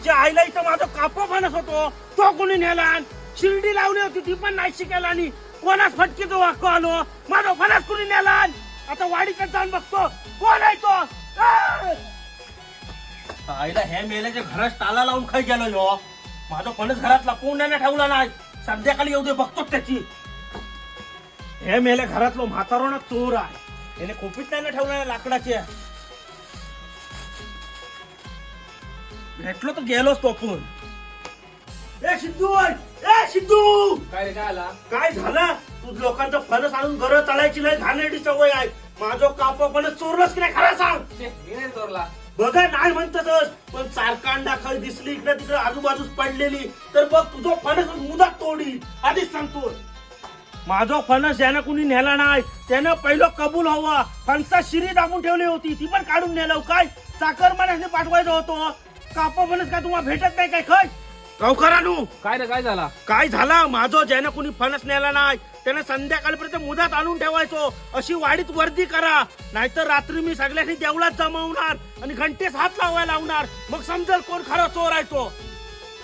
ज्या आईला इथं माझं कापो फणस होतो तो कोणी नेला. शिर्डी लावली होती ती पण नाही शिकायला आणि कोणाच फटकीचं वाक्य आलो. माझा फणस कोणी नेला. आता वाडीकडे जाऊन बघतो कोण आहे तो. आईला हे मेल्याच्या घरात ताला लावून खाई गेलो यो. माझा फणस घरात लपवून नाही ठेवला नाही. संध्याकाळी येऊ दे बघतो त्याची. हे मेल्या घरातलो म्हातारो ना चोर आहे. याने खोपीत नाही ठेवला लाकडाच्या. भेटलो तर गेलोच तो पण. ए सिद्धू काय काय आला काय झालं. तू लोकांचं फणस आणून घर चालायची नाही घाणेरडी सवय आहे. माझं कापो फणस चोरलंस की नाही खरं सांग. मी नाही चोरला. बघा नाही म्हणतातच पण चारकांड दाखल दिसली इकडे तिकडे आजूबाजूस पडलेली तर बघ तुझं फणस मुदत तोडी. आधीच सांगतो माझं फणस ज्यानं कुणी नेला नाही त्यानं पहिलं कबूल हवा. फणसा शिरी दाबून ठेवली होती ती पण काढून नेलं. काय चाकर माणसाने पाठवायचं होतं. कापो फणस काय तुम्हाला भेटत नाही काय खय गावकरानू. काय रे काय झाला. काय झाला माझं ज्यानं कुणी फणस नेला नाही त्यानं संध्याकाळपर्यंत मुदत आणून ठेवायचो. अशी वाडीत वर्दी करा नाहीतर रात्री मी सगळ्यांनी देवळात जमवणार आणि घंटेस हात लावायला लावणार. मग समजेल कोण खरा चोर आहे तो.